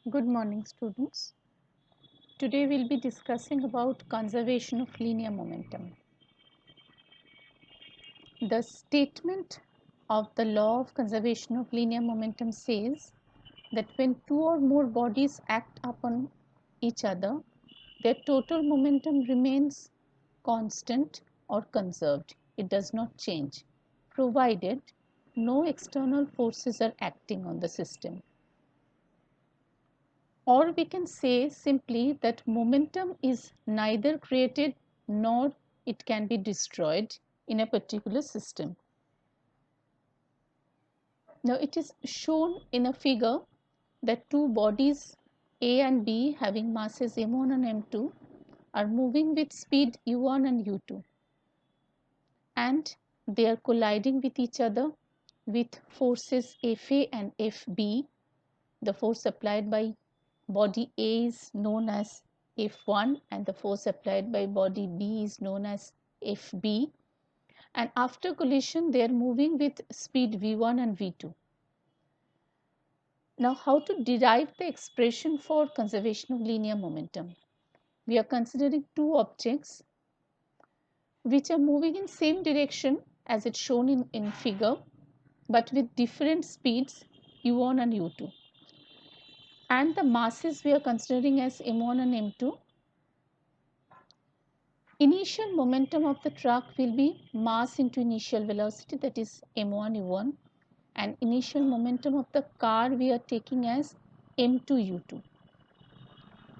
Good morning, students. Today we'll be discussing about conservation of linear momentum. The statement of the law of conservation of linear momentum says that when two or more bodies act upon each other, their total momentum remains constant or conserved. It does not change, provided no external forces are acting on the system. Or we can say simply that momentum is neither created nor it can be destroyed in a particular system. Now it is shown in a figure that two bodies A and B having masses m1 and m2 are moving with speed u1 and u2, and they are colliding with each other with forces Fa and Fb. The force applied by body A is known as F1 and the force applied by body B is known as Fb, and after collision they are moving with speed v1 and v2. Now how to derive the expression for conservation of linear momentum? We are considering two objects which are moving in same direction as it's shown in figure, but with different speeds u1 and u2. And the masses we are considering as m1 and m2. Initial momentum of the truck will be mass into initial velocity, that is m1 u1, and initial momentum of the car we are taking as m2 u2.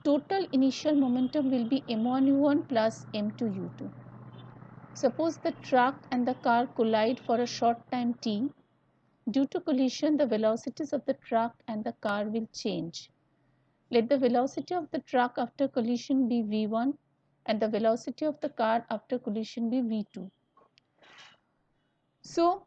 Total initial momentum will be m1 u1 plus m2 u2. Suppose the truck and the car collide for a short time t. Due to collision, the velocities of the truck and the car will change. Let the velocity of the truck after collision be v1 and the velocity of the car after collision be v2. So,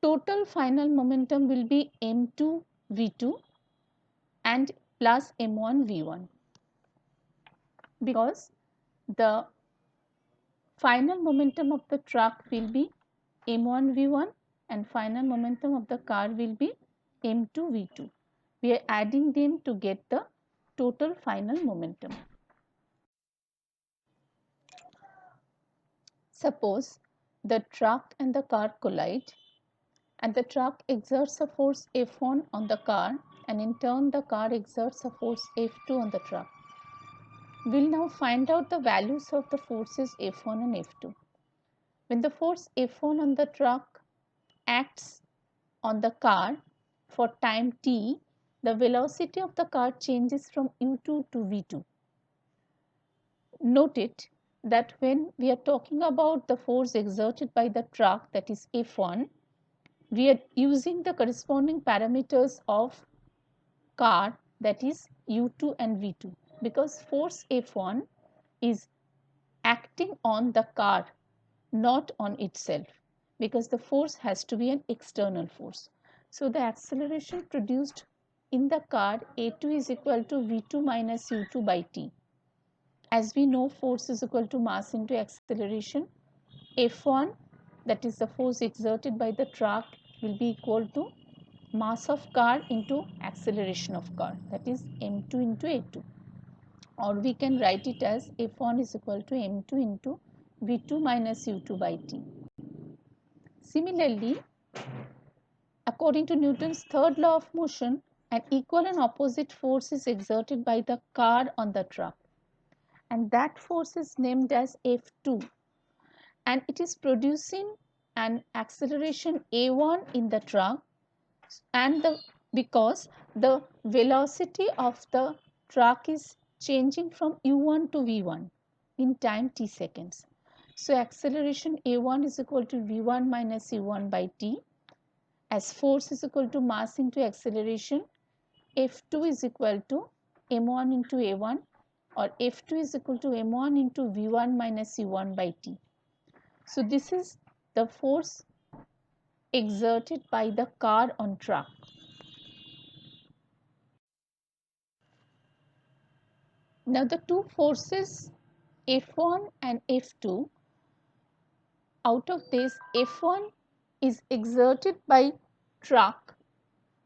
total final momentum will be m2 v2 and plus m1 v1, because the final momentum of the truck will be m1 v1 and final momentum of the car will be m2 v2. We are adding them to get the total final momentum. Suppose the truck and the car collide, and the truck exerts a force F1 on the car, and in turn the car exerts a force F2 on the truck. We'll now find out the values of the forces F1 and F2. When the force F1 on the truck acts on the car for time t, the velocity of the car changes from u2 to v2. Note it that when we are talking about the force exerted by the truck, that is F1, we are using the corresponding parameters of car, that is u2 and v2, because force F1 is acting on the car, not on itself, because the force has to be an external force. So the acceleration produced in the car A2 is equal to v2 minus u2 by t. As we know, force is equal to mass into acceleration. F1, that is the force exerted by the truck, will be equal to mass of car into acceleration of car, that is m2 into a2. Or we can write it as F1 is equal to m2 into v2 minus u2 by t. Similarly, according to Newton's third law of motion, an equal and opposite force is exerted by the car on the truck, and that force is named as F2, and it is producing an acceleration a1 in the truck, and because the velocity of the truck is changing from u1 to v1 in time t seconds. So acceleration a1 is equal to v1 minus u1 by t, as force is equal to mass into acceleration. F2 is equal to m1 into a1, or F2 is equal to m1 into v1 minus u1 by t. So this is the force exerted by the car on truck. Now the two forces F1 and F2, out of this F1 is exerted by truck,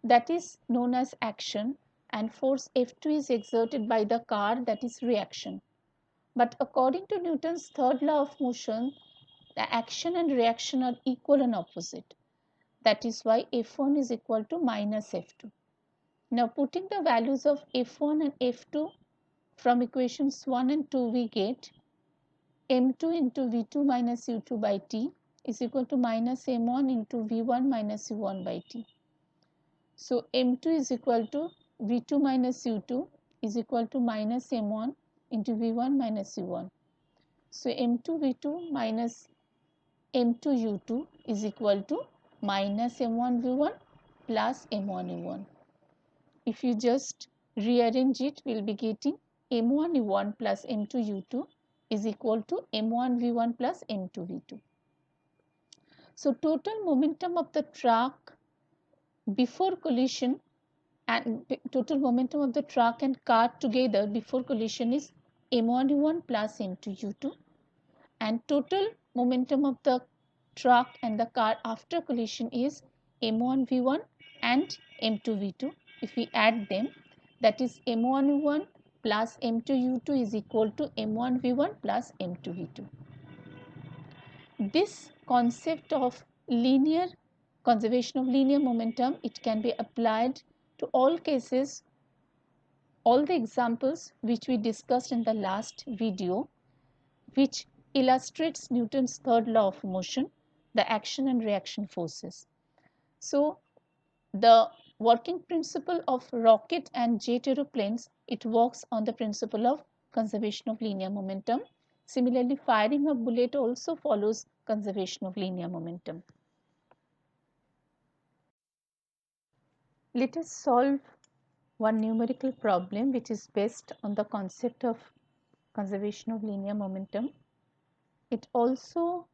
that is known as action, and force F2 is exerted by the car, that is reaction. But according to Newton's third law of motion, the action and reaction are equal and opposite. That is why F1 is equal to minus F2. Now putting the values of F1 and F2 from equations 1 and 2, we get m2 into v2 minus u2 by t is equal to minus m1 into v1 minus u1 by t. So m2 is equal to v2 minus u2 is equal to minus m1 into v1 minus u1. So m2 v2 minus m2 u2 is equal to minus m1 v1 plus m1 u1. If you just rearrange it, we will be getting m1 u1 plus m2 u2 is equal to m1 v1 plus m2 v2. So total momentum of the truck before collision and total momentum of the truck and car together before collision is m1 u1 plus m2 u2, and total momentum of the truck and the car after collision is m1 v1 and m2 v2. If we add them, that is m1 u1 plus m2 u2 is equal to m1 v1 plus m2 v2. This concept of linear conservation of linear momentum, it can be applied to all cases, all the examples which we discussed in the last video, which illustrates Newton's third law of motion, the action and reaction forces. So the working principle of rocket and jet aeroplanes, it works on the principle of conservation of linear momentum. Similarly, firing a bullet also follows conservation of linear momentum. Let us solve one numerical problem which is based on the concept of conservation of linear momentum. It also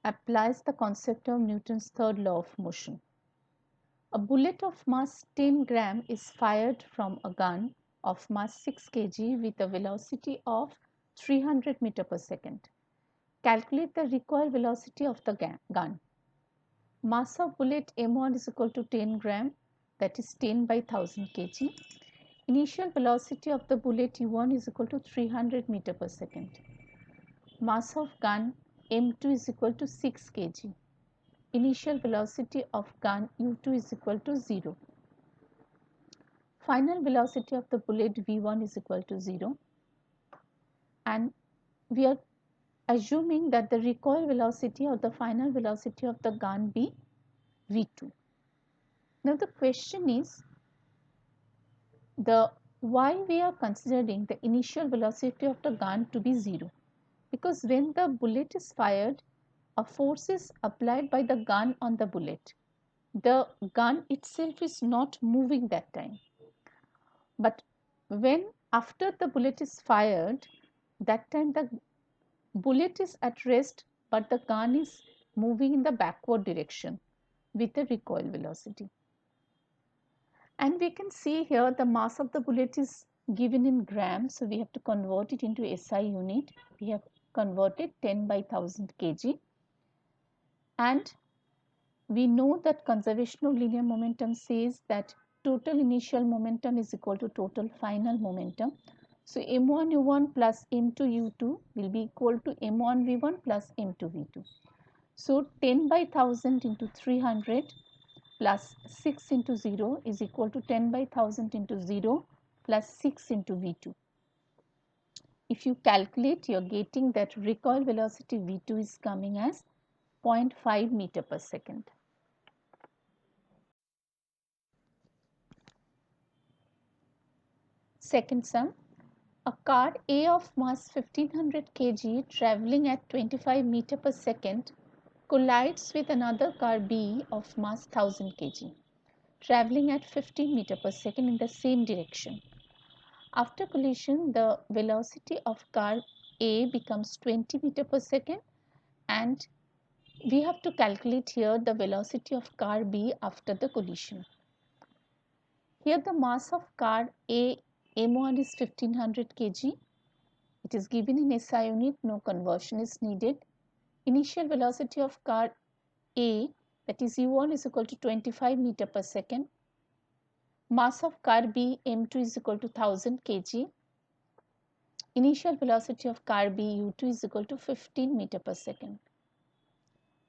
applies the concept of Newton's third law of motion. A bullet of mass 10 gram is fired from a gun of mass 6 kg with a velocity of 300 meter per second. Calculate the recoil velocity of the gun. Mass of bullet M1 is equal to 10 gram, that is 10 by 1000 kg. Initial velocity of the bullet U1 is equal to 300 meter per second. Mass of gun M2 is equal to 6 kg. Initial velocity of gun U2 is equal to 0. Final velocity of the bullet V1 is equal to 0. And we are assuming that the recoil velocity or the final velocity of the gun be V2. Now the question is, why we are considering the initial velocity of the gun to be 0? Because when the bullet is fired, a force is applied by the gun on the bullet. The gun itself is not moving that time. But when after the bullet is fired, that time the bullet is at rest, but the gun is moving in the backward direction with a recoil velocity. And we can see here the mass of the bullet is given in grams, so we have to convert it into SI unit. We have converted 10 by 1000 kg. And we know that conservation of linear momentum says that total initial momentum is equal to total final momentum. So m1 u1 plus m2 u2 will be equal to m1 v1 plus m2 v2. So 10 by 1000 into 300 plus 6 into 0 is equal to 10 by 1000 into 0 plus 6 into v2. If you calculate, you are getting that recoil velocity v2 is coming as 0.5 meter per second. Second sum, a car A of mass 1500 kg travelling at 25 meter per second collides with another car B of mass 1000 kg travelling at 15 meter per second in the same direction. After collision, the velocity of car A becomes 20 meter per second, and we have to calculate here the velocity of car B after the collision. Here the mass of car A M1 is 1500 kg. It is given in SI unit, no conversion is needed. Initial velocity of car A, that is U1, is equal to 25 meter per second. Mass of car B M2 is equal to 1000 kg. Initial velocity of car B U2 is equal to 15 meter per second.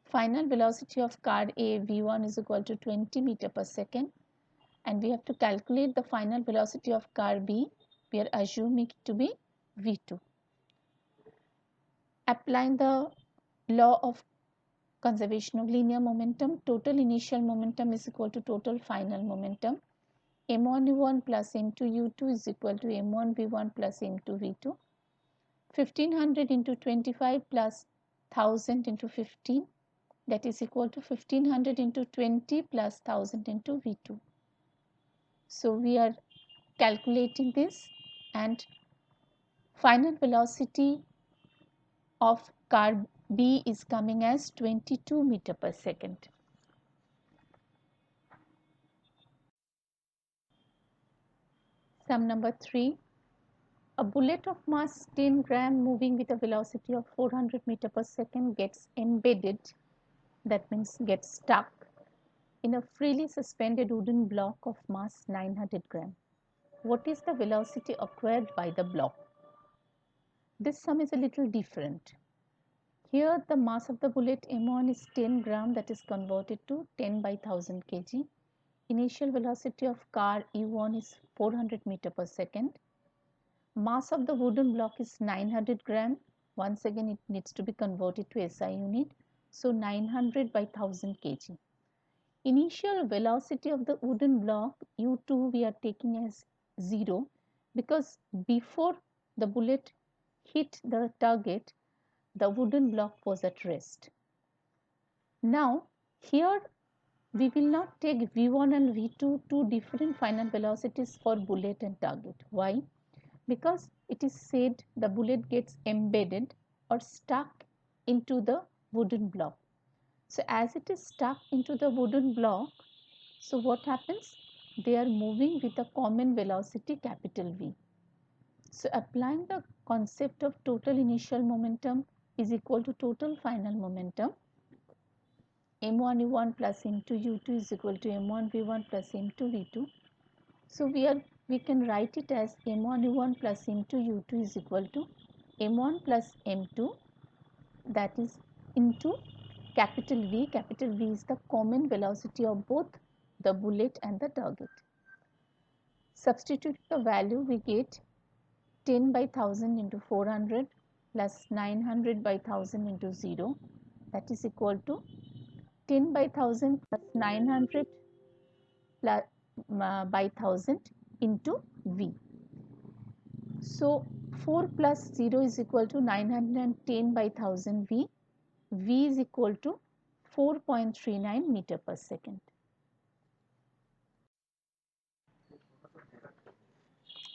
Final velocity of car A V1 is equal to 20 meter per second, and we have to calculate the final velocity of car B. We are assuming it to be V2. Applying the law of conservation of linear momentum, total initial momentum is equal to total final momentum. M1 U1 plus M2 U2 is equal to M1 V1 plus M2 V2. 1500 into 25 plus 1000 into 15, that is equal to 1500 into 20 plus 1000 into V2. So we are calculating this, and final velocity of car B is coming as 22 meter per second. Sum number 3. A bullet of mass 10 gram moving with a velocity of 400 meter per second gets embedded, that means gets stuck, in a freely suspended wooden block of mass 900 gram. What is the velocity acquired by the block? This sum is a little different. Here the mass of the bullet M1 is 10 gram, that is converted to 10 by 1000 kg. Initial velocity of car E1 is 400 meter per second. Mass of the wooden block is 900 gram. Once again it needs to be converted to SI unit. So 900 by 1000 kg. Initial velocity of the wooden block U2 we are taking as 0, because before the bullet hit the target, the wooden block was at rest. Now here we will not take V1 and V2, two different final velocities for bullet and target. Why? Because it is said the bullet gets embedded or stuck into the wooden block. So as it is stuck into the wooden block, so what happens? They are moving with a common velocity capital V. So applying the concept of total initial momentum is equal to total final momentum. M1 U1 plus M2 U2 is equal to M1 V1 plus M2 V2. So we can write it as M1 U1 plus M2 U2 is equal to M1 plus M2, that is into capital V. Capital V is the common velocity of both the bullet and the target. Substitute the value, we get 10 by 1000 into 400 plus 900 by 1000 into 0, that is equal to 10 by 1000 plus 900 plus, by 1000 into V. So 4 plus 0 is equal to 910 by 1000 V. V is equal to 4.39 meter per second.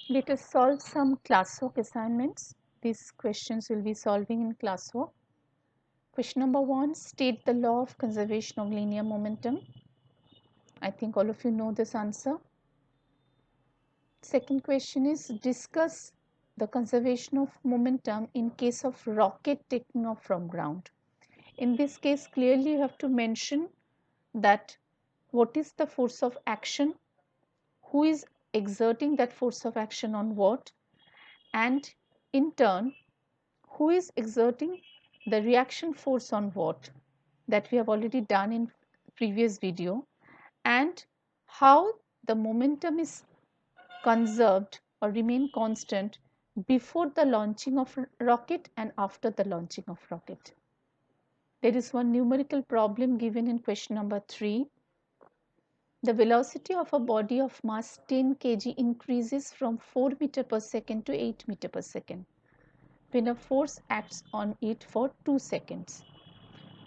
Let us solve some classwork assignments. These questions will be solving in classwork. Question number 1, state the law of conservation of linear momentum. I think all of you know this answer. Second question is, discuss the conservation of momentum in case of rocket taking off from ground. In this case, clearly you have to mention that what is the force of action, who is exerting that force of action on what, and in turn who is exerting the reaction force on what, that we have already done in previous video, and how the momentum is conserved or remain constant before the launching of rocket and after the launching of rocket. There is one numerical problem given in question number 3. The velocity of a body of mass 10 kg increases from 4 meter per second to 8 meter per second when a force acts on it for 2 seconds.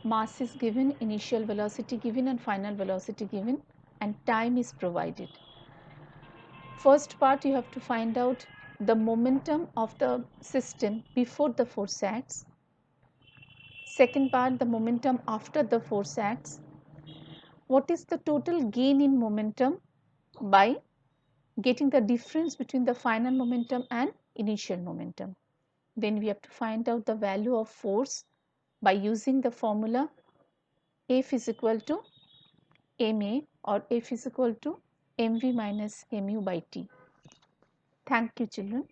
Mass is given, initial velocity given and final velocity given, and time is provided. First part, you have to find out the momentum of the system before the force acts. Second part, the momentum after the force acts. What is the total gain in momentum by getting the difference between the final momentum and initial momentum. Then we have to find out the value of force by using the formula F is equal to ma, or F is equal to mv minus mu by t. Thank you, children.